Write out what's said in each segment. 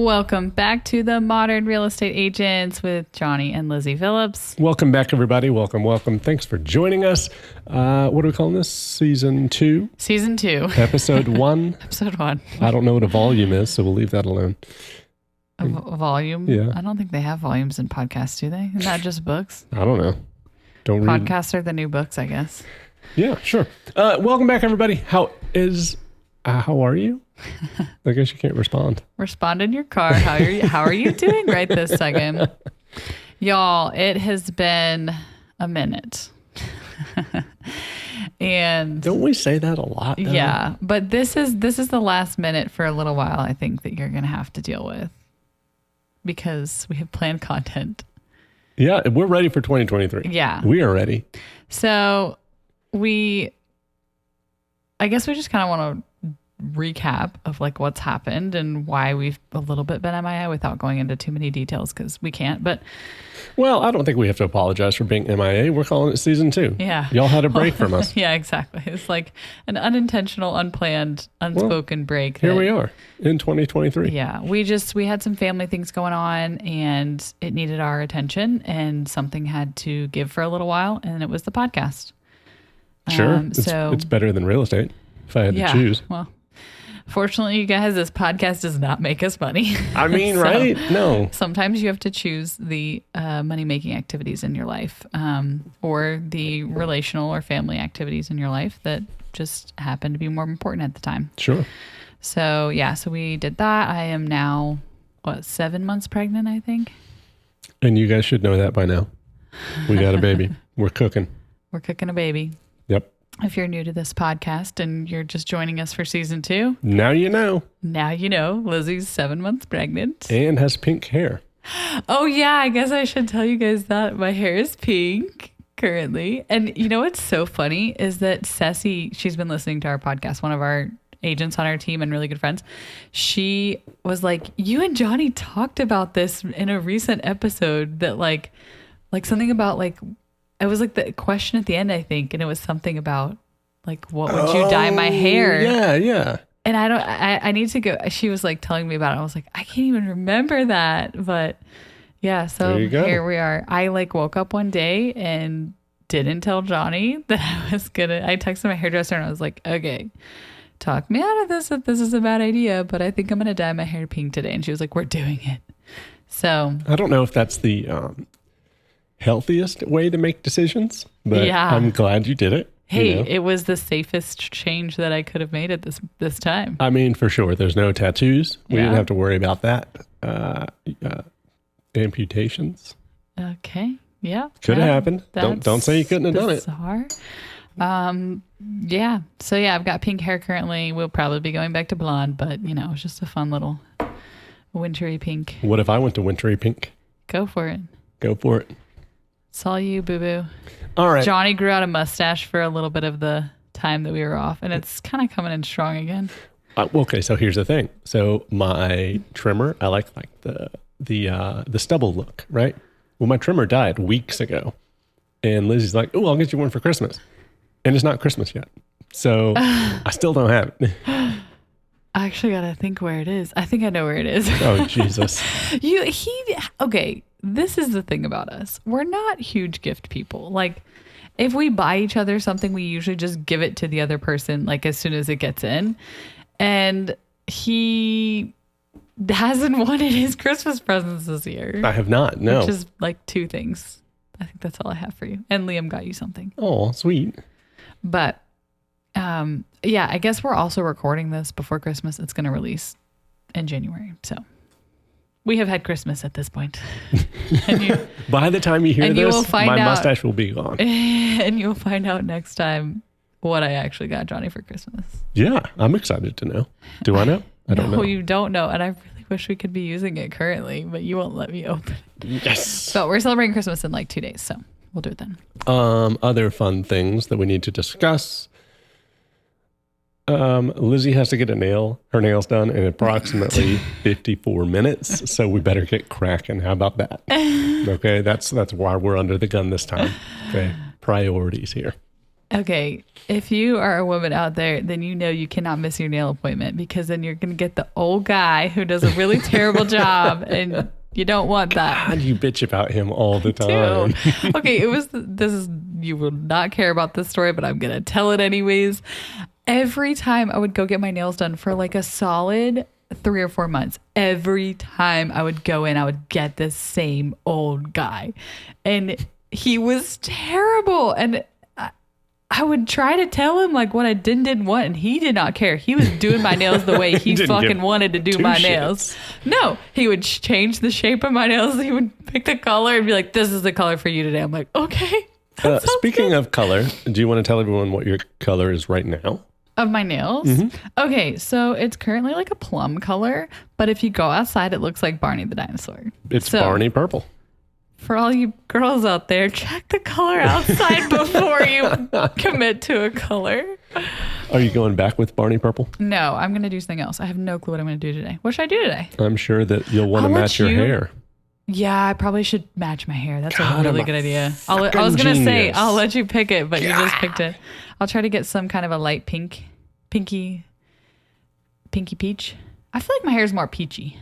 Welcome back to the Modern Real Estate Agents with Johnny and Lizzy Phillips. Welcome back, everybody. Welcome. Thanks for joining us. What are we calling this? Season 2? Season 2. Episode 1? Episode 1. I don't know what a volume is, so we'll leave that alone. A volume? Yeah. I don't think they have volumes in podcasts, do they? Not just books? I don't know. Don't read. Podcasts are the new books, I guess. Yeah, sure. Welcome back, everybody. How are you? I guess you can't respond. Respond in your car. How are you doing right this second? Y'all, it has been a minute. And don't we say that a lot, though? Yeah, but this is the last minute for a little while, I think, that you're going to have to deal with because we have planned content. Yeah, we're ready for 2023. Yeah. We are ready. So I guess we just kind of want to recap of like what's happened and why we've a little bit been MIA without going into too many details because we can't. But well, I don't think we have to apologize for being MIA. We're calling it season 2. Yeah. Y'all had a break from us. Yeah, exactly. It's like an unintentional, unplanned, unspoken break. Here we are in 2023. Yeah. We had some family things going on and it needed our attention and something had to give for a little while. And it was the podcast. Sure. It's better than real estate if I had to choose. Well, fortunately, you guys, this podcast does not make us money. I mean, right? No. Sometimes you have to choose the money-making activities in your life or the relational or family activities in your life that just happen to be more important at the time. Sure. So, so we did that. I am now, 7 months pregnant, I think. And you guys should know that by now. We got a baby. We're cooking. We're cooking a baby. Yep. If you're new to this podcast and you're just joining us for season 2. Now you know. Now you know. Lizzy's 7 months pregnant. And has pink hair. Oh, yeah. I guess I should tell you guys that my hair is pink currently. And you know what's so funny is that Ceci, she's been listening to our podcast, one of our agents on our team and really good friends. She was like, you and Johnny talked about this in a recent episode that like something about like, it was like the question at the end, I think. And it was something about like, what would you dye my hair? Yeah. And I need to go. She was like telling me about it. I was like, I can't even remember that. But yeah, so here we are. I like woke up one day and didn't tell Johnny that I texted my hairdresser and I was like, okay, talk me out of this if this is a bad idea, but I think I'm going to dye my hair pink today. And she was like, we're doing it. So I don't know if that's the healthiest way to make decisions, but I'm glad you did it. Hey, it was the safest change that I could have made at this time. I mean, for sure. There's no tattoos. We didn't have to worry about that. Amputations. Okay. Yeah. Could have happened. Don't say you couldn't have done it. Bizarre. Yeah. So yeah, I've got pink hair currently. We'll probably be going back to blonde, but it's just a fun little wintry pink. What if I went to wintry pink? Go for it. Go for it. It's all you, boo-boo. All right. Johnny grew out a mustache for a little bit of the time that we were off, and it's kind of coming in strong again. Okay, so here's the thing. So my trimmer, I like the stubble look, right? Well, my trimmer died weeks ago, and Lizzie's like, "Oh, I'll get you one for Christmas," and it's not Christmas yet, so I still don't have it. I actually gotta think where it is. I think I know where it is. Oh Jesus! Okay. This is the thing about us. We're not huge gift people. Like, if we buy each other something, we usually just give it to the other person, like, as soon as it gets in. And he hasn't wanted his Christmas presents this year. I have not, no. Which is, like, 2 things. I think that's all I have for you. And Liam got you something. Oh, sweet. But, I guess we're also recording this before Christmas. It's going to release in January, so... We have had Christmas at this point. By the time you hear this, my mustache will be gone. And you'll find out next time what I actually got Johnny for Christmas. Yeah, I'm excited to know. Do I know? I don't know. No, you don't know. And I really wish we could be using it currently, but you won't let me open it. Yes. But we're celebrating Christmas in like 2 days, so we'll do it then. Other fun things that we need to discuss. Lizzy has to get her nails done in approximately 54 minutes. So we better get cracking. How about that? Okay. That's why we're under the gun this time. Okay. Priorities here. Okay, if you are a woman out there, then you know you cannot miss your nail appointment because then you're going to get the old guy who does a really terrible job and you don't want that. God, you bitch about him all the time. Okay, you will not care about this story, but I'm going to tell it anyways. Every time I would go get my nails done for like a solid 3 or 4 months, every time I would go in, I would get this same old guy. And he was terrible. And I would try to tell him like what I didn't want, and he did not care. He was doing my nails the way he fucking wanted to do my nails. No, he would change the shape of my nails. He would pick the color and be like, "This is the color for you today." I'm like, "Okay." Speaking of color, do you want to tell everyone what your color is right now? Of my nails? Okay, so it's currently like a plum color, but if you go outside, it looks like Barney the dinosaur. It's Barney purple. For all you girls out there, check the color outside before you commit to a color. Are you going back with Barney purple? No, I'm going to do something else. I have no clue what I'm going to do today. What should I do today? I'm sure that you'll want to match your hair. Yeah, I probably should match my hair. That's a really good idea. I was going to say, I'll let you pick it, but you just picked it. I'll try to get some kind of a light pinky peach. I feel like my hair is more peachy.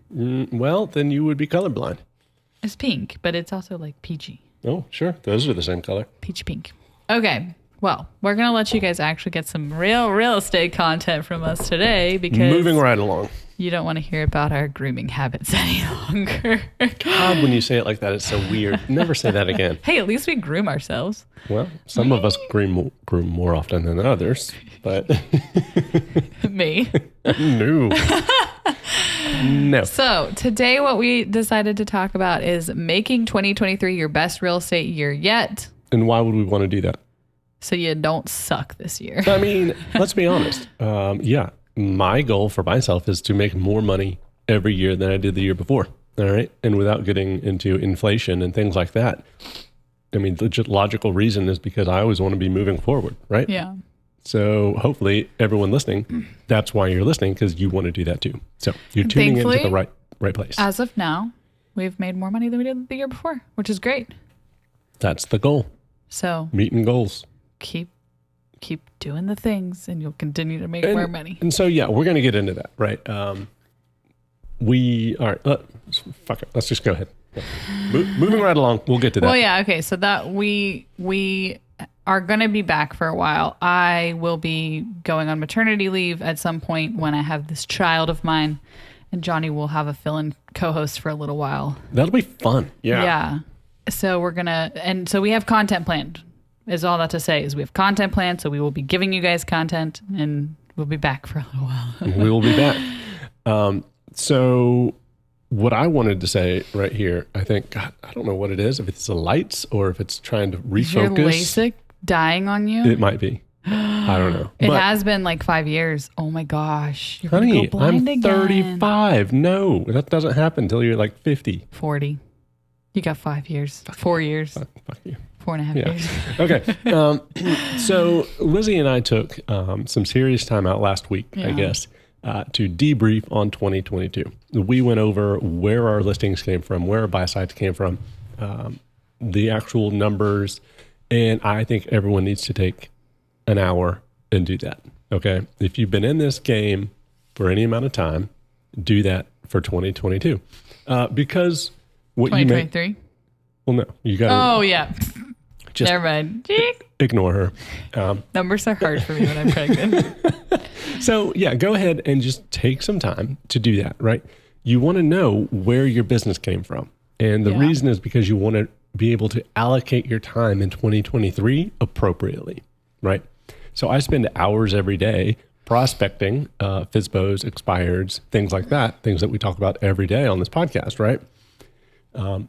Well, then you would be colorblind. It's pink, but it's also like peachy. Oh, sure. Those are the same color. Peach pink. Okay. Well, we're going to let you guys actually get some real estate content from us today because... Moving right along. You don't want to hear about our grooming habits any longer. God, when you say it like that, it's so weird. Never say that again. Hey, at least we groom ourselves. Well, some of us groom more often than others, but... Me? No. No. So today what we decided to talk about is making 2023 your best real estate year yet. And why would we want to do that? So you don't suck this year. I mean, let's be honest. Yeah. My goal for myself is to make more money every year than I did the year before. All right. And without getting into inflation and things like that. I mean, the logical reason is because I always want to be moving forward. Right. Yeah. So hopefully everyone listening, that's why you're listening, because you want to do that too. So you're tuning into the right place. As of now, we've made more money than we did the year before, which is great. That's the goal. So meeting goals. Keep doing the things and you'll continue to make more money. And so, yeah, we're going to get into that, right? Fuck it. Let's just go ahead. Moving right along. We'll get to that. Well, yeah. Okay. So that we are going to be back for a while. I will be going on maternity leave at some point when I have this child of mine, and Johnny will have a fill-in co-host for a little while. That'll be fun. Yeah. Yeah. So we have content planned. Is all that to say is we have content planned. So we will be giving you guys content, and we'll be back for a little while. We will be back. So what I wanted to say right here, I think, God, I don't know what it is, if it's the lights or if it's trying to refocus. Is your LASIK dying on you? It might be. I don't know. It has been like 5 years. Oh my gosh. You're honey, go blind I'm 35. Again. No, that doesn't happen until you're like 50. 40. You got 5 years. 4 years. Fuck you. 4.5 years. Okay. So Lizzy and I took some serious time out last week, I guess, to debrief on 2022. We went over where our listings came from, where our buy sites came from, the actual numbers, and I think everyone needs to take an hour and do that. Okay. If you've been in this game for any amount of time, do that for 2022. Because what 2023? Well, no, you got to. Oh, yeah. Just never mind. Ignore her. Numbers are hard for me when I'm pregnant. So, yeah, go ahead and just take some time to do that, right? You want to know where your business came from. And the reason is because you want to be able to allocate your time in 2023 appropriately, right? So I spend hours every day prospecting FSBOs, expireds, things like that, things that we talk about every day on this podcast, right?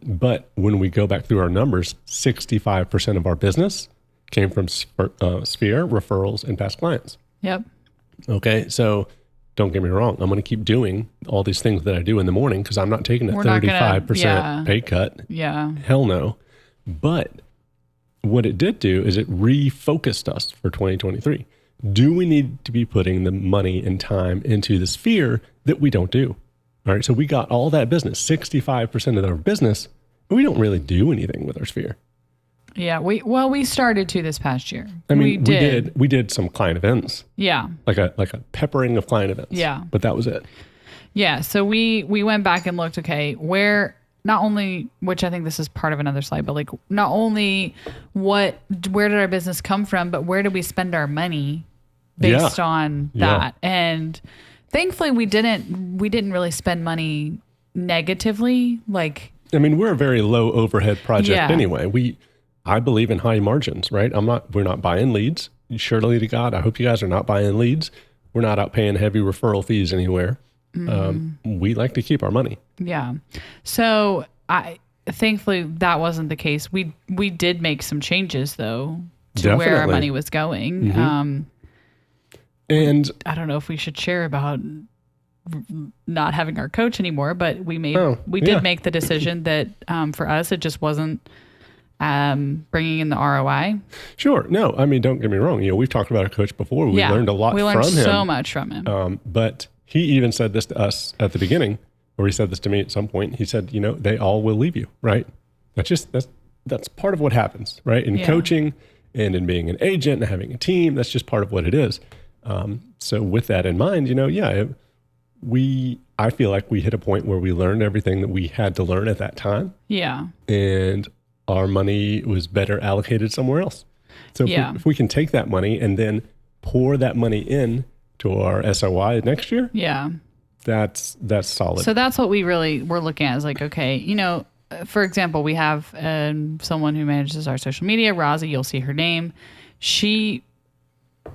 But when we go back through our numbers, 65% of our business came from Sphere, referrals, and past clients. Yep. Okay, so don't get me wrong. I'm going to keep doing all these things that I do in the morning because I'm not taking a 35% pay cut. Yeah. Hell no. But what it did do is it refocused us for 2023. Do we need to be putting the money and time into the Sphere that we don't do? All right, so we got all that business, 65% of our business, and we don't really do anything with our Sphere. Yeah. We started to this past year. I mean, we did some client events. Yeah. Like a peppering of client events. Yeah. But that was it. Yeah. So we went back and looked, okay, where not only, which I think this is part of another slide, but like not only where did our business come from, but where did we spend our money based on that? Yeah. And thankfully we didn't really spend money negatively. Like, I mean, we're a very low overhead project anyway. I believe in high margins, right? We're not buying leads. Surely to God, I hope you guys are not buying leads. We're not out paying heavy referral fees anywhere. We like to keep our money. Yeah. So thankfully that wasn't the case. We did make some changes though to where our money was going. Mm-hmm. And I don't know if we should share about not having our coach anymore, but we did make the decision that for us it just wasn't bringing in the ROI. Sure. No, I mean, don't get me wrong. We've talked about our coach before. We learned a lot from him. We learned so much from him. But he even said this to us at the beginning, or he said this to me at some point. He said, they all will leave you, right? That's part of what happens, right? In coaching and in being an agent and having a team, that's just part of what it is. So with that in mind, I feel like we hit a point where we learned everything that we had to learn at that time. Yeah. And our money was better allocated somewhere else. So if we can take that money and then pour that money in to our SOI next year, that's solid. So that's what we really were looking at is like, okay, for example, we have someone who manages our social media, Rozzy, you'll see her name. She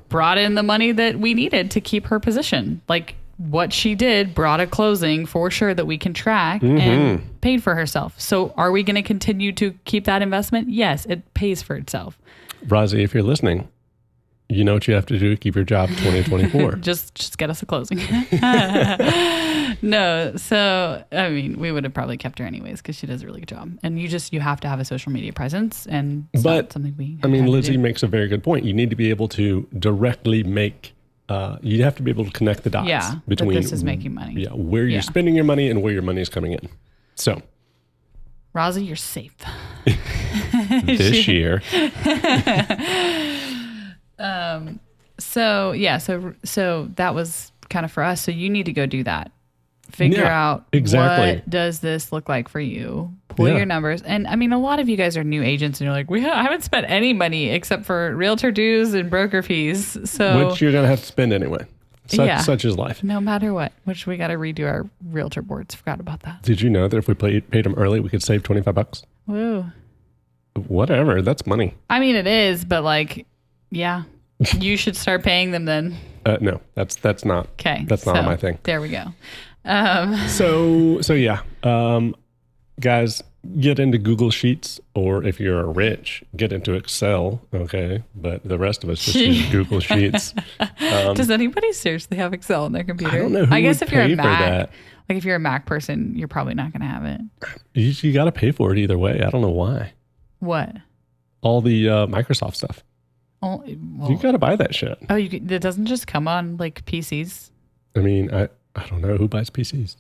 brought in the money that we needed to keep her position. Like what she did brought a closing for sure that we can track and paid for herself. So are we going to continue to keep that investment? Yes, it pays for itself. Rozzy, if you're listening, you know what you have to do to keep your job 2024. just get us a closing. No. So, I mean, we would have probably kept her anyways because she does a really good job. And you have to have a social media presence. And it's not something Lizzy makes a very good point. You need to be able to directly make, you have to be able to connect the dots between this is making money. Yeah. Where you're spending your money and where your money is coming in. So, Rozzy, you're safe. This year. So that was kind of for us. So you need to go do that. Figure out what does this look like for you? Pull your numbers. And I mean, a lot of you guys are new agents and you're like, I haven't spent any money except for realtor dues and broker fees. So which you're going to have to spend anyway. Such is life. No matter what, which we got to redo our realtor boards. Forgot about that. Did you know that if we paid them early, we could save $25? Woo. Whatever. That's money. I mean, it is, but you should start paying them then. No, that's not. Okay. That's not my thing. There we go. Guys, get into Google Sheets, or if you're rich, get into Excel. Okay. But the rest of us just use Google Sheets. Does anybody seriously have Excel on their computer? I don't know who I guess if you're a Mac, like if you're a Mac person, you're probably not going to have it. You got to pay for it either way. I don't know why. What? All the Microsoft stuff. You got to buy that shit. Oh, it doesn't just come on like PCs? I mean, I don't know who buys PCs.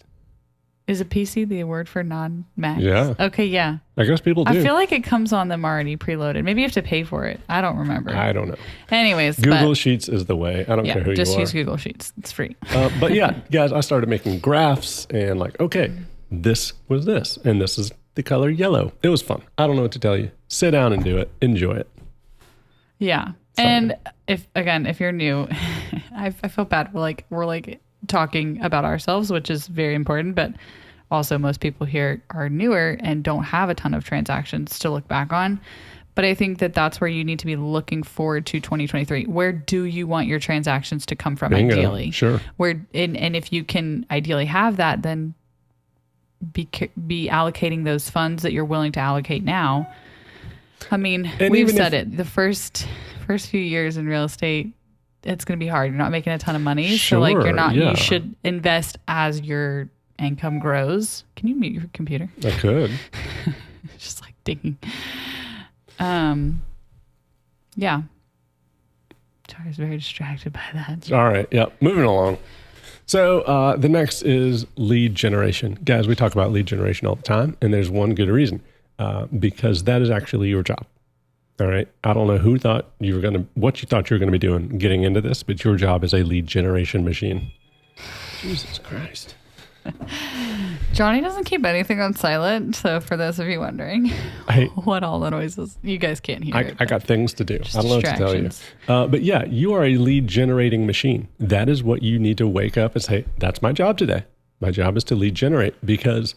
Is a PC the word for non-Macs? Yeah. Okay, yeah. I guess people do. I feel like it comes on them already preloaded. Maybe you have to pay for it. I don't remember. I don't know. Anyways. Google Sheets is the way. I don't care who you are. Just use Google Sheets. It's free. But yeah, guys, I started making graphs and like, okay, this was this. And this is the color yellow. It was fun. I don't know what to tell you. Sit down and do it. Enjoy it. Yeah. Sorry. And if you're new, I feel bad. We're talking about ourselves, which is very important, but also most people here are newer and don't have a ton of transactions to look back on. But I think that that's where you need to be looking forward to 2023. Where do you want your transactions to come from? Bingo. Ideally? Sure. And if you can ideally have that, then be allocating those funds that you're willing to allocate now. I mean, we've said it. The first few years in real estate, it's going to be hard. You're not making a ton of money. Sure, so you're not, you should invest as your income grows. Can you mute your computer? I could. Just like dinging. Yeah. Sorry, I was very distracted by that. All right. Yeah. Moving along. So the next is lead generation. Guys, we talk about lead generation all the time. And there's one good reason, because that is actually your job. All right. I don't know what you thought you were going to be doing getting into this, but your job is a lead generation machine. Jesus Christ. Johnny doesn't keep anything on silent. So for those of you wondering what all the noises, you guys can't hear it. I got things to do. I don't know what to tell you. But yeah, you are a lead generating machine. That is what you need to wake up and say, that's my job today. My job is to lead generate, because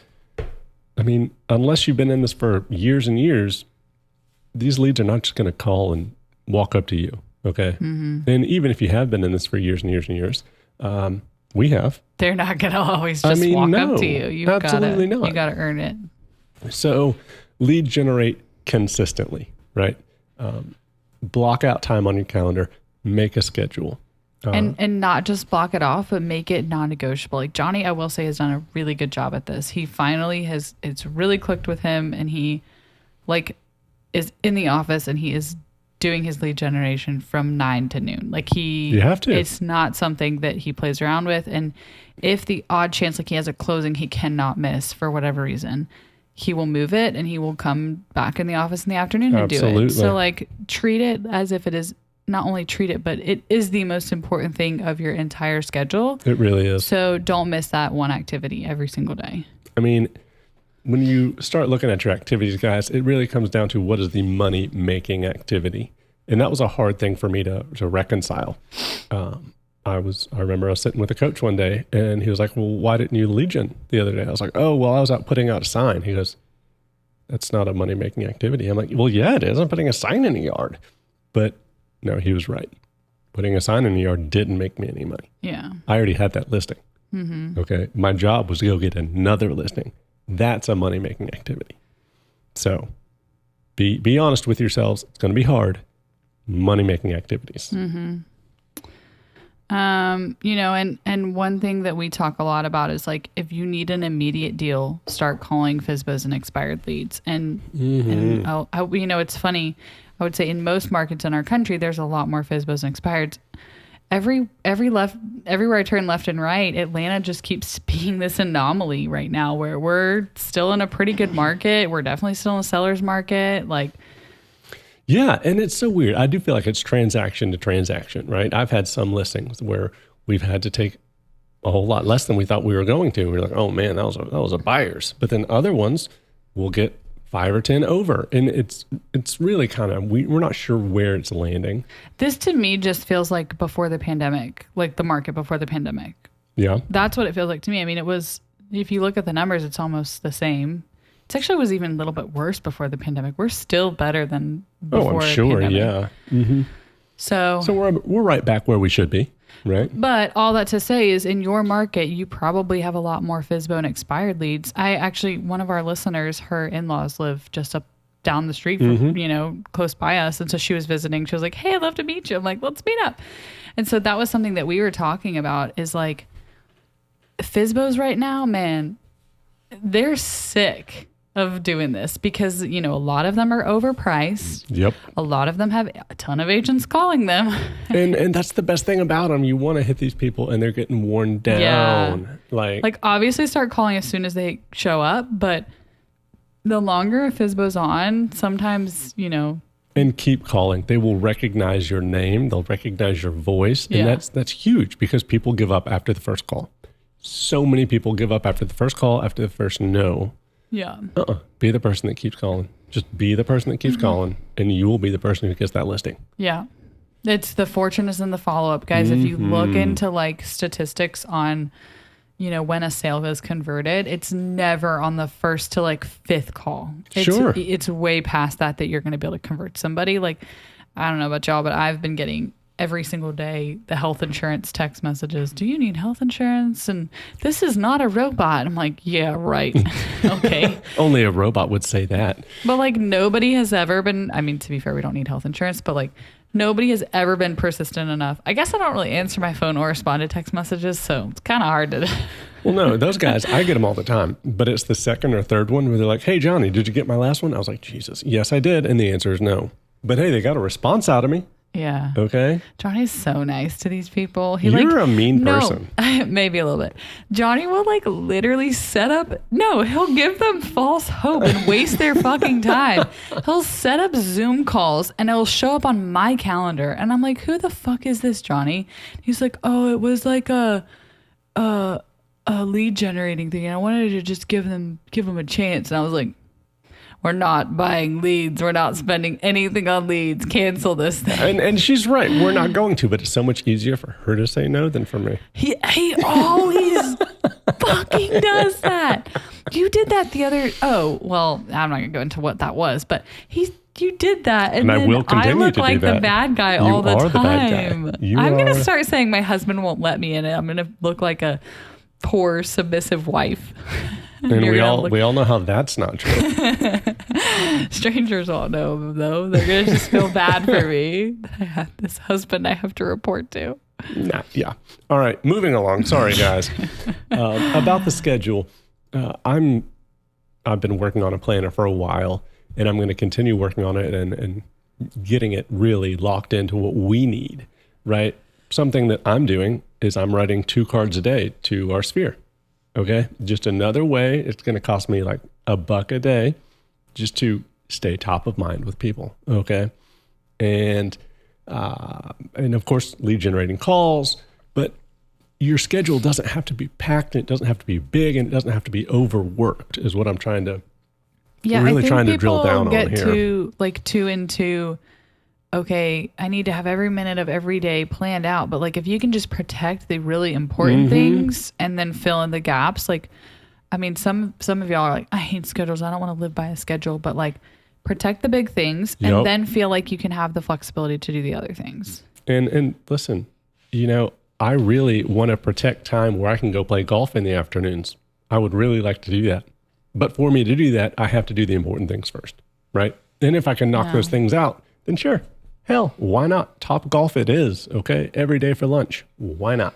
I mean, unless you've been in this for years and years, these leads are not just going to call and walk up to you. Okay. Mm-hmm. And even if you have been in this for years and years and years, we have. They're not going to always just walk up to you. You got to earn it. So lead generate consistently, right? Block out time on your calendar, make a schedule. And not just block it off, but make it non-negotiable. Like Johnny, I will say, has done a really good job at this. He finally it's really clicked with him, and he is in the office and he is doing his lead generation from 9 to noon. Like you have to. It's not something that he plays around with. And if the odd chance, like he has a closing he cannot miss for whatever reason, he will move it and he will come back in the office in the afternoon and do it. So like treat it as if it is, not only treat it, but it is the most important thing of your entire schedule. It really is. So don't miss that one activity every single day. I mean, when you start looking at your activities, guys, it really comes down to what is the money-making activity. And that was a hard thing for me to reconcile. I remember I was sitting with a coach one day, and he was like, well, why didn't you lead gen the other day? I was like, oh, well, I was out putting out a sign. He goes, that's not a money-making activity. I'm like, well, yeah, it is. I'm putting a sign in the yard. But no, he was right. Putting a sign in the yard didn't make me any money. Yeah. I already had that listing. Mm-hmm. Okay. My job was to go get another listing. That's a money-making activity. So be honest with yourselves. It's going to be hard. Money-making activities. Mm-hmm. And one thing that we talk a lot about is like, if you need an immediate deal, start calling FSBOs and expired leads. And it's funny. I would say in most markets in our country, there's a lot more FSBOs and expireds. Everywhere I turn left and right, Atlanta just keeps being this anomaly right now where we're still in a pretty good market. We're definitely still in a seller's market. Yeah, and it's so weird. I do feel like it's transaction to transaction, right? I've had some listings where we've had to take a whole lot less than we thought we were going to. We're like, oh man, that was a buyer's. But then other ones will get 5 or 10 over, and it's really kind of we're not sure where it's landing. This to me just feels like before the pandemic, like the market before the pandemic. Yeah, that's what it feels like to me. I mean, it was, if you look at the numbers, it's almost the same. It actually was even a little bit worse before the pandemic. We're still better than before. Oh, I'm sure. Pandemic. Yeah. Mm-hmm. So we're right back where we should be, right? But all that to say is, in your market, you probably have a lot more FSBO and expired leads. One of our listeners, her in-laws live just up down the street from, close by us. And so she was visiting. She was like, hey, I'd love to meet you. I'm like, let's meet up. And so that was something that we were talking about, is like, FSBOs right now, man, they're sick of doing this because, a lot of them are overpriced. Yep. A lot of them have a ton of agents calling them. And that's the best thing about them. You want to hit these people and they're getting worn down. Yeah. Like obviously start calling as soon as they show up, but the longer a FSBO's on, sometimes, And keep calling. They will recognize your name. They'll recognize your voice. And that's huge because people give up after the first call. So many people give up after the first call, after the first no. Yeah. Be the person that keeps calling. Just be the person that keeps calling, and you will be the person who gets that listing. Yeah. It's the fortune is in the follow-up, guys. If you look into statistics on, when a sale is converted, it's never on the first to fifth call. It's way past that you're going to be able to convert somebody. I don't know about y'all, but I've been getting every single day the health insurance text messages. Do you need health insurance? And this is not a robot. I'm like, yeah, right. Okay. Only a robot would say that. But nobody has ever been, I mean, to be fair, we don't need health insurance, but nobody has ever been persistent enough. I guess I don't really answer my phone or respond to text messages, so it's kind of hard to. Well, no, those guys, I get them all the time, but it's the second or third one where they're like, hey, Johnny, did you get my last one? I was like, Jesus, yes, I did. And the answer is no. But hey, they got a response out of me. Yeah. Okay. Johnny's so nice to these people. You're a mean person. Maybe a little bit. Johnny will like literally he'll give them false hope and waste their fucking time. He'll set up Zoom calls and it'll show up on my calendar. And I'm like, who the fuck is this, Johnny? He's like, oh, it was like a lead generating thing. And I wanted to just give them a chance. And I was like, we're not buying leads. We're not spending anything on leads. Cancel this thing. And she's right. We're not going to, but it's so much easier for her to say no than for me. He always fucking does that. You did that I'm not going to go into what that was, but you did that. And I then will continue I look to like do that. the bad guy You all the are time. the bad guy. I'm going to start saying my husband won't let me in it. I'm going to look like a poor submissive wife. And we all know how that's not true. Strangers won't know though. They're gonna just feel bad for me. I have this husband I have to report to. Yeah. All right. Moving along. Sorry, guys. About the schedule, I've been working on a planner for a while, and I'm going to continue working on it and getting it really locked into what we need. Right. Something that I'm doing is I'm writing 2 cards a day to our sphere. Okay. Just another way. It's going to cost me like $1 a day just to stay top of mind with people. Okay. And of course, lead generating calls, but your schedule doesn't have to be packed. And it doesn't have to be big, and it doesn't have to be overworked is what I'm trying to drill down on here. Too into, okay, I need to have every minute of every day planned out. But like, if you can just protect the really important things and then fill in the gaps, like, I mean, some of y'all are like, I hate schedules. I don't want to live by a schedule, but like protect the big things and then feel like you can have the flexibility to do the other things. And listen, I really want to protect time where I can go play golf in the afternoons. I would really like to do that. But for me to do that, I have to do the important things first, right? And if I can knock those things out, then sure. Hell, why not? Top golf it is, okay? Every day for lunch. Why not?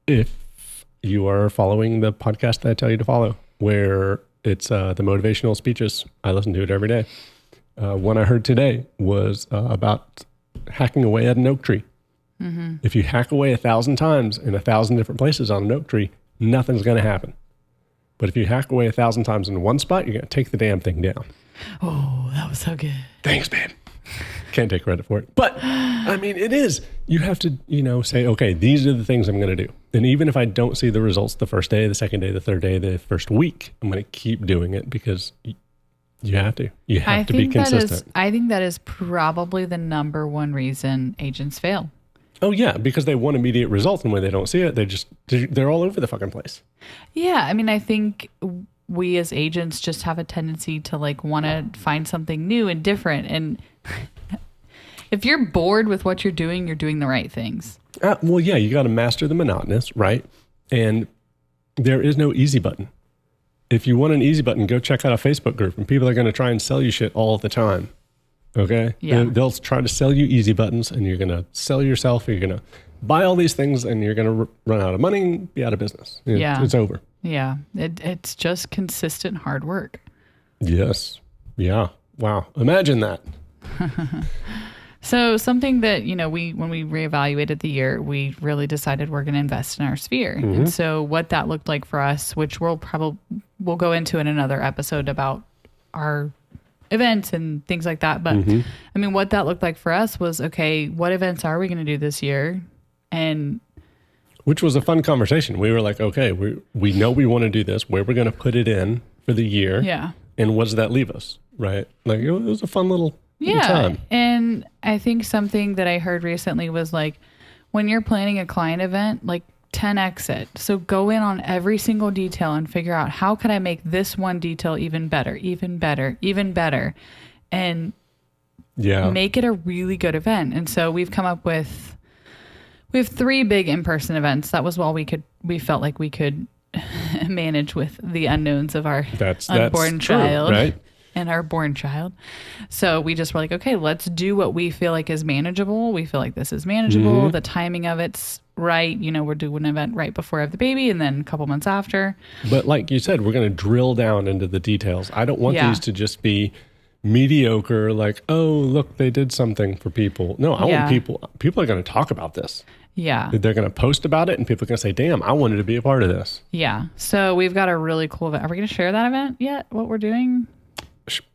If you are following the podcast that I tell you to follow, where it's the motivational speeches, I listen to it every day. One I heard today was about hacking away at an oak tree. If you hack away 1,000 times in 1,000 different places on an oak tree, nothing's going to happen. But if you hack away 1,000 times in one spot, you're going to take the damn thing down. Oh, that was so good. Thanks, man. Can't take credit for it. But, I mean, it is. You have to, say, okay, these are the things I'm going to do. And even if I don't see the results the first day, the second day, the third day, the first week, I'm going to keep doing it because you have to. You have to be consistent. I think that is probably the number one reason agents fail. Oh, yeah, because they want immediate results. And when they don't see it, they're all over the fucking place. Yeah, I mean, I think we as agents just have a tendency to like want to find something new and different. And if you're bored with what you're doing the right things. Well, yeah, you got to master the monotonous, right? And there is no easy button. If you want an easy button, go check out a Facebook group, and people are going to try and sell you shit all the time. Okay? Yeah. They'll try to sell you easy buttons, and you're going to sell yourself, or you're going to buy all these things, and you're going to run out of money and be out of business. It's over. Yeah. It's just consistent hard work. Yes. Yeah. Wow. Imagine that. So something that, when we reevaluated the year, we really decided we're going to invest in our sphere. And so what that looked like for us, which we'll go into in another episode about our events and things like that. But I mean, what that looked like for us was, okay, what events are we going to do this year? And which was a fun conversation. We were like, okay, we know we want to do this, where we're going to put it in for the year. Yeah. And what does that leave us? Right. Like it was a fun little time. And I think something that I heard recently was like, when you're planning a client event, like 10x it. So go in on every single detail and figure out, how can I make this one detail even better, even better, even better, and make it a really good event. And so we have 3 big in-person events. That was all we felt like we could manage with the unknowns of our unborn child, right? And our born child. So we just were like, okay, let's do what we feel like is manageable. We feel like this is manageable. The timing of it's right. We're doing an event right before I have the baby and then a couple months after. But like you said, we're going to drill down into the details. I don't want these to just be mediocre, like, oh, look, they did something for people. No, I want people are going to talk about this. Yeah. They're going to post about it and people are going to say, damn, I wanted to be a part of this. Yeah. So we've got a really cool event. Are we going to share that event yet? What we're doing?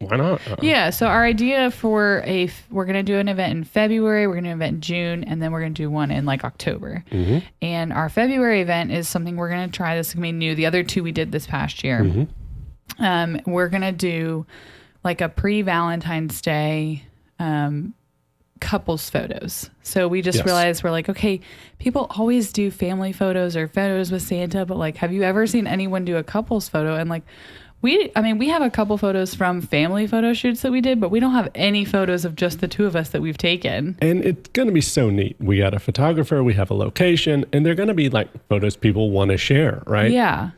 Why not? Yeah. So our idea for we're going to do an event in February, we're going to do an event in June, and then we're going to do one in like October. Mm-hmm. And our February event is something we're going to try. This is going to be new. The other two we did this past year. Mm-hmm. We're going to do like a pre-Valentine's Day couples photos. So we just realized we're like, okay, people always do family photos or photos with Santa, but like, have you ever seen anyone do a couples photo? And like, we have a couple photos from family photo shoots that we did, but we don't have any photos of just the two of us that we've taken. And it's going to be so neat. We got a photographer, we have a location, and they're going to be like photos people want to share, right? Yeah.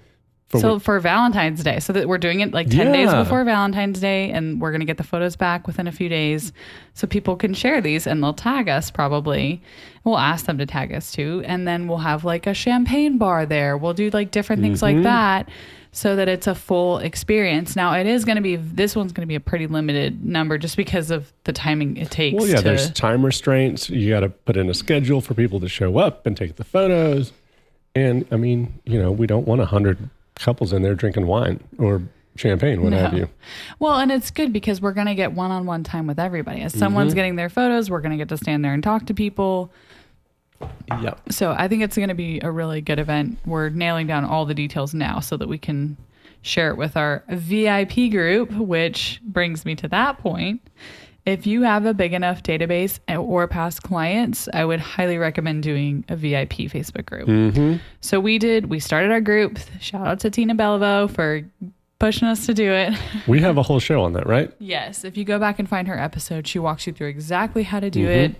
For Valentine's Day. So that we're doing it like 10 days before Valentine's Day, and we're going to get the photos back within a few days so people can share these, and they'll tag us probably. We'll ask them to tag us too. And then we'll have like a champagne bar there. We'll do like different things like that so that it's a full experience. Now this one's going to be a pretty limited number just because of the timing it takes. Well, yeah, there's time restraints. You got to put in a schedule for people to show up and take the photos. And I mean, we don't want 100 couples in there drinking wine or champagne, what have you. Well, and it's good because we're going to get one-on-one time with everybody. As someone's getting their photos, we're going to get to stand there and talk to people. Yep. So I think it's going to be a really good event. We're nailing down all the details now so that we can share it with our VIP group, which brings me to that point. If you have a big enough database or past clients, I would highly recommend doing a VIP Facebook group. Mm-hmm. So we started our group. Shout out to Tina Beliveau for pushing us to do it. We have a whole show on that, right? Yes. If you go back and find her episode, she walks you through exactly how to do it.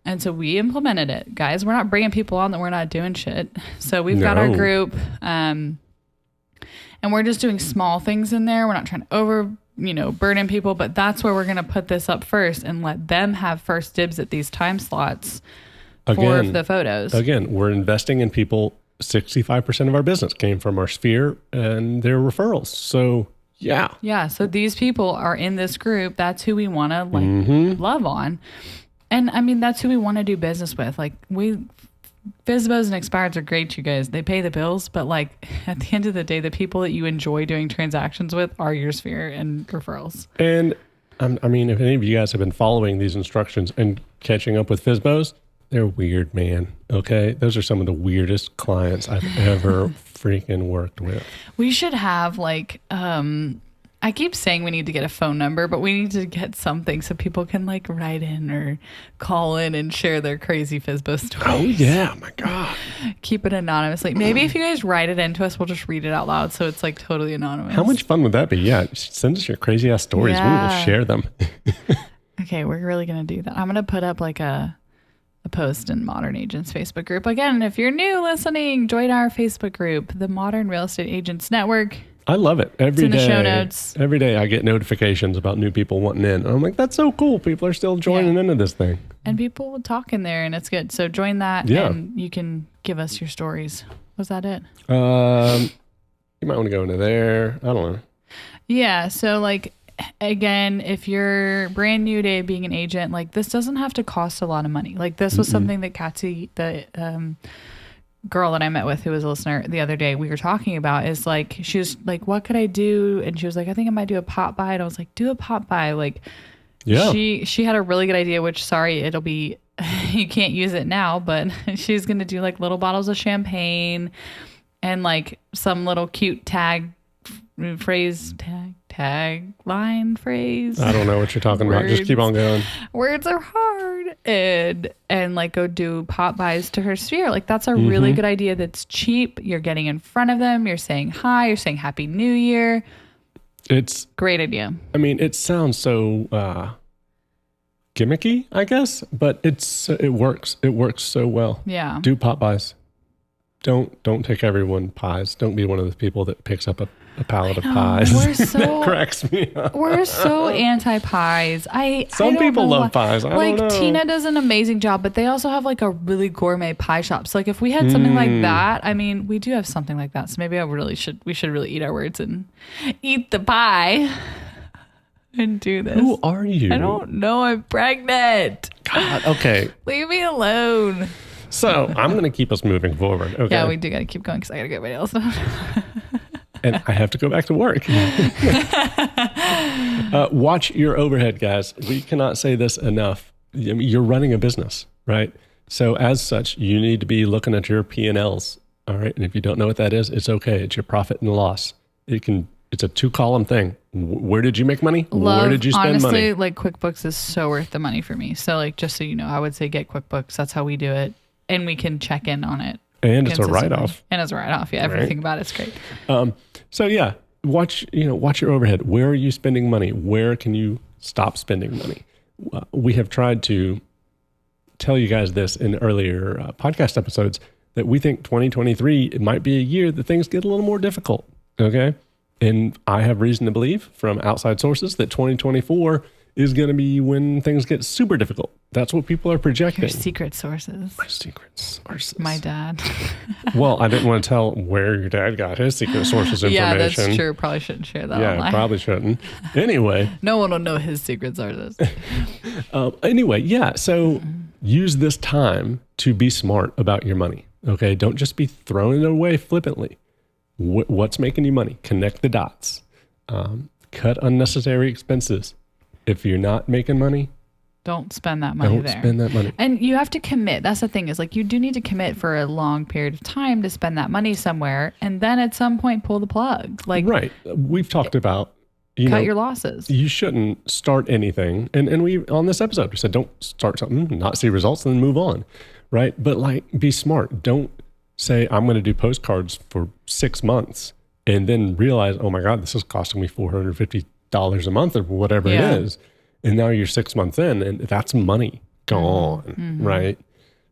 And so we implemented it. Guys, we're not bringing people on that we're not doing shit. So we've got our group and we're just doing small things in there. We're not trying to burden people, but that's where we're going to put this up first and let them have first dibs at these time slots for the photos. Again, we're investing in people. 65% of our business came from our sphere and their referrals. So yeah. Yeah. So these people are in this group. That's who we want to love on. And I mean, that's who we want to do business with. Like FSBOs and expireds are great, you guys. They pay the bills, but like at the end of the day, the people that you enjoy doing transactions with are your sphere and referrals. And I mean, if any of you guys have been following these instructions and catching up with FSBOs, they're weird, man. Okay? Those are some of the weirdest clients I've ever freaking worked with. We should have like, I keep saying we need to get a phone number, but we need to get something so people can like write in or call in and share their crazy FSBO stories. Oh yeah, my God. Keep it anonymously. Maybe if you guys write it into us, we'll just read it out loud so it's like totally anonymous. How much fun would that be? Yeah, send us your crazy ass stories. Yeah. We will share them. Okay, we're really going to do that. I'm going to put up like a post in Modern Agents Facebook group. Again, if you're new listening, join our Facebook group, the Modern Real Estate Agents Network. I love it. Every it's in day, the show notes. Every day I get notifications about new people wanting in. And I'm like, that's so cool. People are still joining into this thing. And people will talk in there and it's good. So join that and you can give us your stories. Was that it? You might want to go into there. I don't know. Yeah. So like, again, if you're brand new to being an agent, like this doesn't have to cost a lot of money. Like this was something that Katsi, the girl that I met with who was a listener the other day, we were talking about is like, she was like, what could I do? And she was like, I think I might do a pop by. And I was like, do a pop by. Like, yeah, she had a really good idea, which sorry, it'll be, you can't use it now, but she's going to do like little bottles of champagne and like some little cute tag line phrase. I don't know what you're talking about. Just keep on going. Words are hard. And like go do pop buys to her sphere. Like that's a really good idea. That's cheap. You're getting in front of them. You're saying hi. You're saying Happy New Year. It's great idea. I mean, it sounds so gimmicky, I guess, but it works. It works so well. Yeah. Do pop buys. Don't take everyone pies. Don't be one of the people that picks up a pallet of pies. That cracks me up. We're so anti-pies. Some people love pies. I don't know. Tina does an amazing job, but they also have like a really gourmet pie shop. So like if we had something like that, I mean, we do have something like that. So maybe we should really eat our words and eat the pie. and do this. Who are you? I don't know. I'm pregnant. God, okay. Leave me alone. So I'm going to keep us moving forward. Okay. Yeah, we do got to keep going because I got to get my nails done. And I have to go back to work. Watch your overhead, guys. We cannot say this enough. I mean, you're running a business, right? So as such, you need to be looking at your P&Ls. All right. And if you don't know what that is, it's okay. It's your profit and loss. It's a 2-column thing. Where did you make money? Where did you spend money? Honestly, like QuickBooks is so worth the money for me. So like, just so you know, I would say get QuickBooks. That's how we do it. And we can check in on it. And it's a write-off. And it's a write-off. Yeah. Everything about it's great. So yeah, watch your overhead. Where are you spending money? Where can you stop spending money? We have tried to tell you guys this in earlier podcast episodes that we think 2023, it might be a year that things get a little more difficult. Okay. And I have reason to believe from outside sources that 2024 is going to be when things get super difficult. That's what people are projecting. Your secret sources. My secret sources. My dad. Well, I didn't want to tell where your dad got his secret sources information. Yeah, that's true. Probably shouldn't share that online. Probably shouldn't. Anyway. No one will know his secret sources. Anyway, yeah. So use this time to be smart about your money. Okay. Don't just be throwing it away flippantly. What's making you money? Connect the dots. Cut unnecessary expenses. If you're not making money, don't spend that money there. Don't spend that money. And you have to commit. That's the thing is like you do need to commit for a long period of time to spend that money somewhere. And then at some point, pull the plug. Like right. We've talked about, cut your losses. You shouldn't start anything. And we, on this episode, we said, don't start something, not see results, and then move on. Right. But like, be smart. Don't say, I'm going to do postcards for 6 months and then realize, oh my God, this is costing me $450 a month or whatever it is. And now you're 6 months in and that's money gone. Right.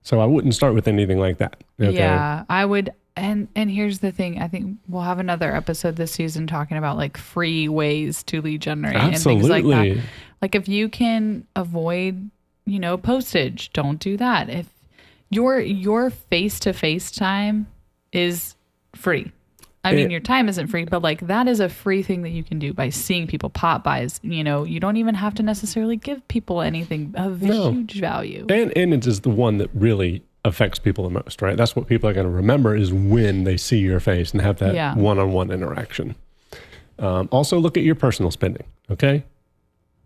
So I wouldn't start with anything like that. Okay? Yeah, I would. And here's the thing. I think we'll have another episode this season talking about like free ways to lead generate and things like that. Like if you can avoid, postage, don't do that. If your face-to-face time is free. I mean, your time isn't free, but like that is a free thing that you can do by seeing people pop bys. You don't even have to necessarily give people anything of huge value. And it is the one that really affects people the most, right? That's what people are going to remember is when they see your face and have that one-on-one interaction. Also look at your personal spending. Okay.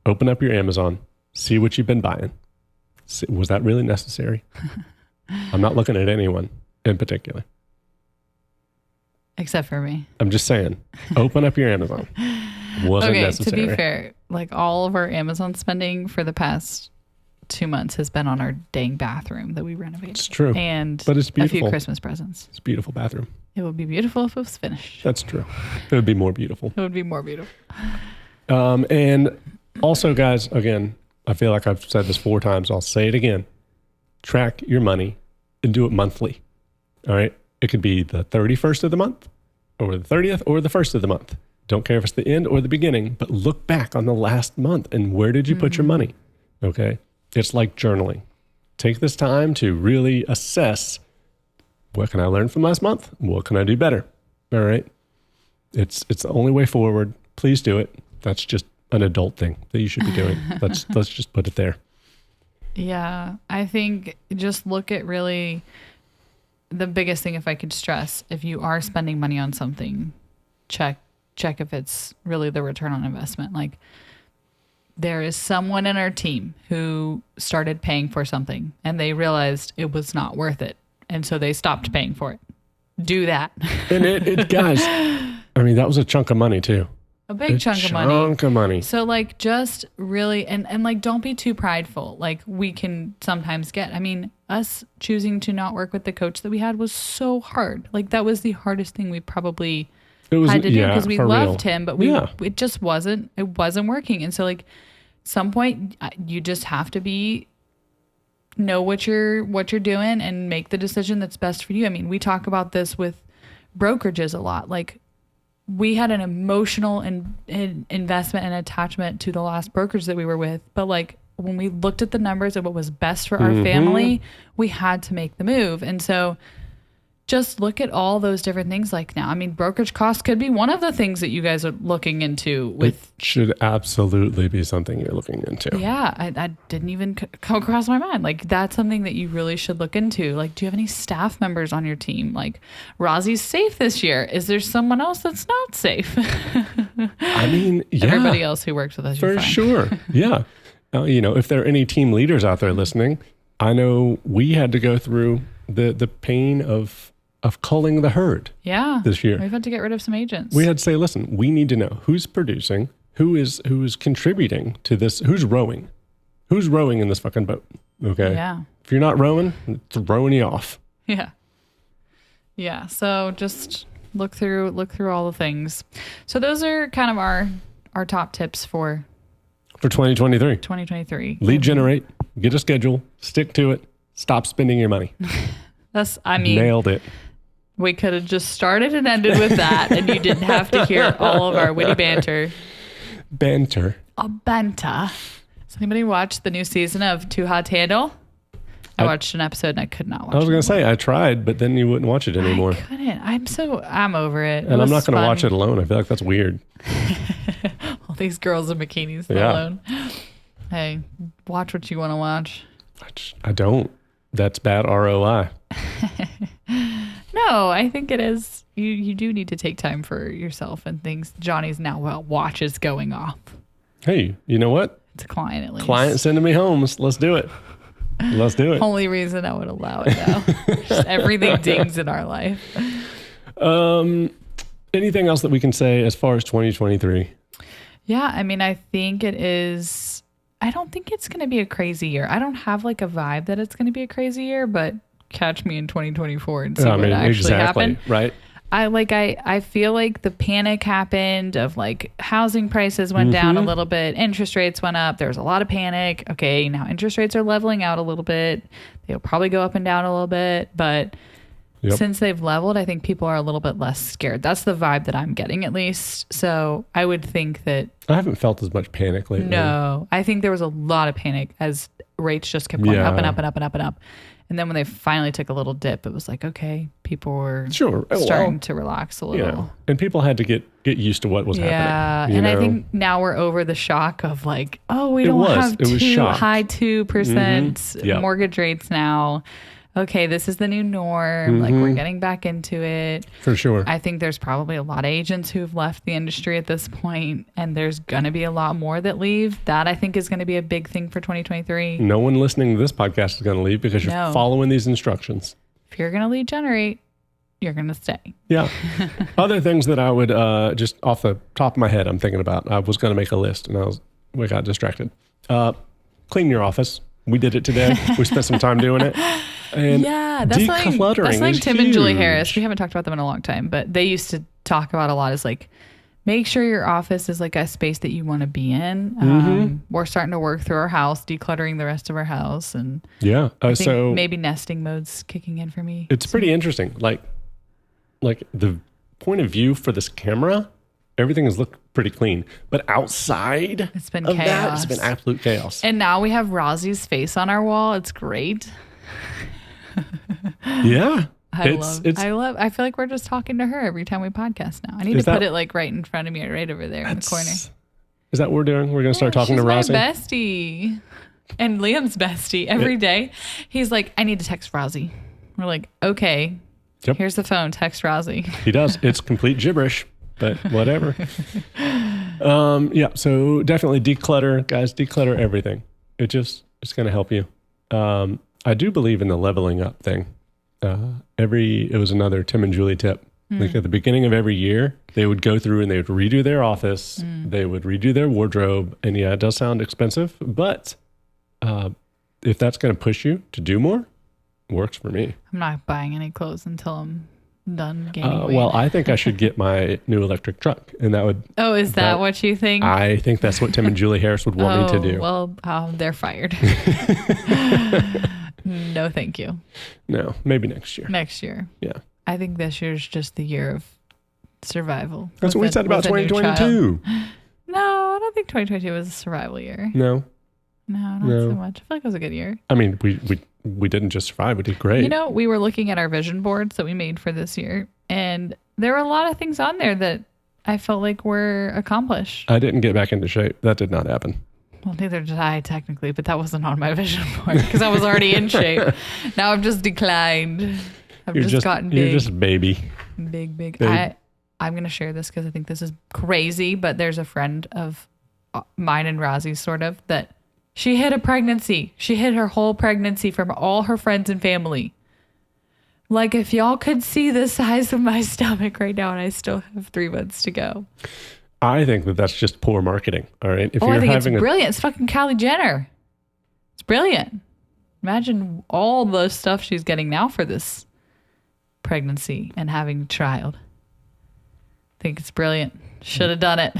Open up your Amazon, see what you've been buying. Was that really necessary? I'm not looking at anyone in particular. Except for me. I'm just saying, open up your Amazon. Wasn't necessary. To be fair, like all of our Amazon spending for the past 2 months has been on our dang bathroom that we renovated. It's true. But it's beautiful. A few Christmas presents. It's a beautiful bathroom. It would be beautiful if it was finished. That's true. It would be more beautiful. It would be more beautiful. And also, guys, again, I feel like I've said this 4 times. I'll say it again. Track your money and do it monthly. All right. It could be the 31st of the month or the 30th or the 1st of the month. Don't care if it's the end or the beginning, but look back on the last month and where did you put your money? Okay. It's like journaling. Take this time to really assess what can I learn from last month? What can I do better? All right. It's the only way forward. Please do it. That's just an adult thing that you should be doing. Let's just put it there. Yeah. I think just look at really the biggest thing, if I could stress, if you are spending money on something, check if it's really the return on investment. Like there is someone in our team who started paying for something and they realized it was not worth it. And so they stopped paying for it. Do that. And it guys, I mean, that was a chunk of money too. A big chunk of money. So like just really, and like, don't be too prideful. Like we can sometimes get, I mean, us choosing to not work with the coach that we had was so hard. Like that was the hardest thing we probably had to do because we loved him, but it just wasn't working. And so like some point you just have to know what you're doing and make the decision that's best for you. I mean, we talk about this with brokerages a lot. Like we had an emotional investment and attachment to the last brokerage that we were with. But like when we looked at the numbers of what was best for our family, we had to make the move. And so just look at all those different things. Like now, I mean, brokerage costs could be one of the things that you guys are looking into with. It should absolutely be something you're looking into. Yeah, I didn't even come across my mind. Like that's something that you really should look into. Like, do you have any staff members on your team? Like, Rosie's safe this year. Is there someone else that's not safe? I mean, yeah. Everybody else who works with us, for sure. Yeah. If there are any team leaders out there listening, I know we had to go through the pain of culling the herd. Yeah. This year. We've had to get rid of some agents. We had to say, listen, we need to know who's producing, who is contributing to this, who's rowing in this fucking boat. Okay. Yeah. If you're not rowing, it's rowing you off. Yeah. Yeah. So just look through all the things. So those are kind of our top tips for 2023. 2023. Lead generate, get a schedule, stick to it, stop spending your money. Nailed it. We could have just started and ended with that, and you didn't have to hear all of our witty banter. Banter. Has anybody watched the new season of Too Hot to Handle? I watched an episode and I could not watch it. I was going to say, I tried, but then you wouldn't watch it anymore. I couldn't. I'm over it. And I'm not going to watch it alone. I feel like that's weird. All these girls in bikinis alone. Hey, watch what you want to watch. I don't. That's bad ROI. No, I think it is. You do need to take time for yourself and things. Johnny's now watch is going off. Hey, you know what? It's a client at least. Client sending me homes. Let's do it. Only reason I would allow it though. Just everything dings in our life. Anything else that we can say as far as 2023? Yeah, I mean, I think it is. I don't think it's going to be a crazy year. I don't have like a vibe that it's going to be a crazy year, but catch me in 2024 and see what actually happened. Right. I feel like the panic happened of like housing prices went down a little bit. Interest rates went up. There was a lot of panic. Okay. Now interest rates are leveling out a little bit. They'll probably go up and down a little bit, but since they've leveled, I think people are a little bit less scared. That's the vibe that I'm getting at least. So I would think that. I haven't felt as much panic lately. No, I think there was a lot of panic as rates just kept going up and up and up and up and up. And then when they finally took a little dip, it was like, okay, people were starting to relax a little. Yeah. And people had to get used to what was happening. Yeah. And I think now we're over the shock of like, we don't have high 2% mortgage rates now. Okay, this is the new norm. Like we're getting back into it. For sure. I think there's probably a lot of agents who've left the industry at this point, and there's going to be a lot more that leave. That I think is going to be a big thing for 2023. No one listening to this podcast is going to leave because you're following these instructions. If you're going to lead generate, you're going to stay. Yeah. Other things that I would just off the top of my head, I'm thinking about. I was going to make a list and we got distracted. Clean your office. We did it today. We spent some time doing it. And that's like Tim huge. And Julie Harris. We haven't talked about them in a long time, but they used to talk about a lot is like, make sure your office is like a space that you want to be in. We're starting to work through our house, decluttering the rest of our house. And I think maybe nesting mode's kicking in for me. It's pretty interesting. Like the point of view for this camera, everything has looked pretty clean, but outside it's been chaos. It's been absolute chaos. And now we have Rosie's face on our wall. It's great. Yeah. I feel like we're just talking to her every time we podcast now. I need to put it like right in front of me, right over there in the corner. Is that what we're doing? We're going to start talking to Rosie? She's my bestie. And Liam's bestie. Every day, he's like, I need to text Rosie. We're like, okay. Yep. Here's the phone. Text Rosie. He does. It's complete gibberish, but whatever. So definitely declutter. Guys, declutter everything. It's going to help you. I do believe in the leveling up thing. It was another Tim and Julie tip. Like at the beginning of every year, they would go through and they would redo their office. They would redo their wardrobe. And it does sound expensive, but if that's going to push you to do more, works for me. I'm not buying any clothes until I'm done gaining weight. Well, I think I should get my new electric truck, and that would. Oh, is that what you think? I think that's what Tim and Julie Harris would want me to do. Well, they're fired. No, thank you. No, maybe next year. Next year. Yeah. I think this year's just the year of survival. That's what we said about 2022. No, I don't think 2022 was a survival year. No. No, not so much. I feel like it was a good year. I mean, we we didn't just survive. We did great. You know, we were looking at our vision boards that we made for this year, and there were a lot of things on there that I felt like were accomplished. I didn't get back into shape. That did not happen. Well, neither did I technically, but that wasn't on my vision board because I was already in shape. Now I've just declined. I've just gotten big. You're just a baby. Big. I'm going to share this because I think this is crazy, but there's a friend of mine and Razi's sort of that she hid a pregnancy. She hid her whole pregnancy from all her friends and family. Like if y'all could see the size of my stomach right now and I still have 3 months to go. I think that that's just poor marketing. All right. I think it's brilliant. It's fucking Kylie Jenner. It's brilliant. Imagine all the stuff she's getting now for this pregnancy and having a child. I think it's brilliant. Should have done it.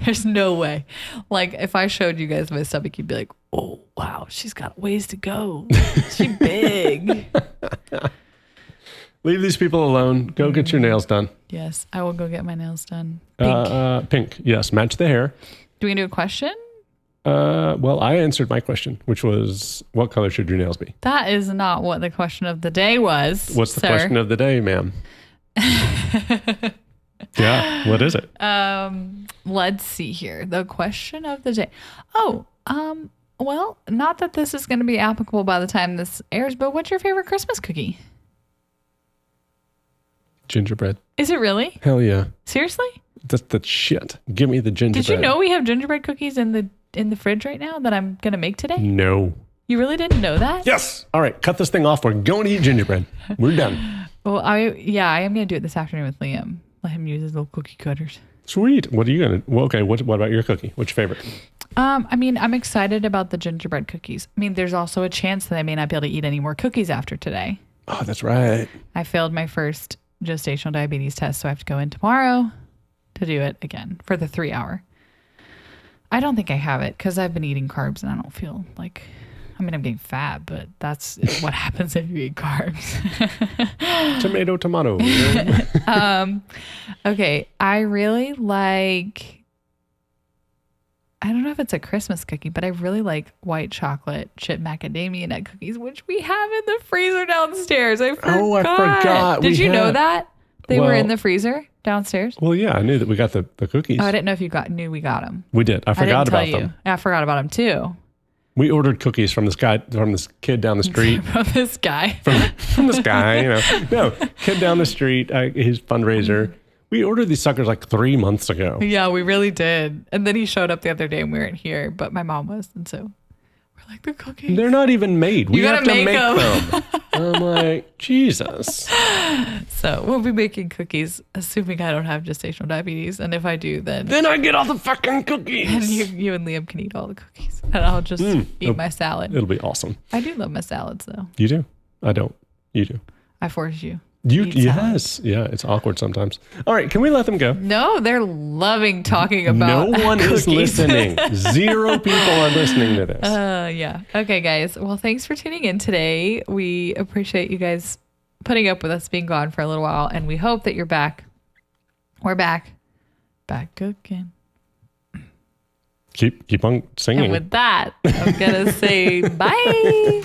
There's no way. Like if I showed you guys my stomach, you'd be like, oh, wow, she's got ways to go. She's big. Leave these people alone. Go get your nails done. Yes, I will go get my nails done. Pink. Pink. Yes, match the hair. Do we do a question? Well, I answered my question, which was, what color should your nails be? That is not what the question of the day was. What's the question of the day, ma'am? Yeah, what is it? Let's see here. The question of the day. Oh, well, not that this is going to be applicable by the time this airs, but what's your favorite Christmas cookie? Gingerbread. Is it really? Hell yeah. Seriously? That's the shit. Give me the gingerbread. Did you know we have gingerbread cookies in the fridge right now that I'm going to make today? No. You really didn't know that? Yes. All right, cut this thing off. We're going to eat gingerbread. We're done. Well, I am going to do it this afternoon with Liam. Let him use his little cookie cutters. Sweet. What are you going to... Well, okay, what about your cookie? What's your favorite? I mean, I'm excited about the gingerbread cookies. I mean, there's also a chance that I may not be able to eat any more cookies after today. Oh, that's right. I failed my first gestational diabetes test, so I have to go in tomorrow to do it again for the 3 hour. I don't think I have it because I've been eating carbs and I don't feel like... I mean, I'm getting fat, but that's what happens if you eat carbs. Tomato. Okay. I really like, I don't know if it's a Christmas cookie, but I really like white chocolate chip macadamia nut cookies, which we have in the freezer downstairs. I forgot. Oh, I forgot. Did you know that? They were in the freezer downstairs? Well, yeah, I knew that we got the cookies. Oh, I didn't know if you knew we got them. We did. I forgot about them. I forgot about them too. We ordered cookies from this kid down the street. From this guy. From this guy, No, kid down the street, his fundraiser. We ordered these suckers like 3 months ago. Yeah, we really did. And then he showed up the other day and we weren't here, but my mom was. And so we're like, the cookies. They're not even made. We have to make them. I'm like, Jesus. So we'll be making cookies, assuming I don't have gestational diabetes. And if I do, then I get all the fucking cookies. And you and Liam can eat all the cookies. And I'll just eat my salad. It'll be awesome. I do love my salads, though. You do? I don't. You do. I force you. Yes. Yeah, it's awkward sometimes. All right, can we let them go? No, they're loving talking about No one cookies. is listening. 0 people are listening to this. Yeah. Okay, guys. Well, thanks for tuning in today. We appreciate you guys putting up with us being gone for a little while, and we hope that you're back. We're back. Back cooking. Keep on singing. And with that, I'm going to say bye.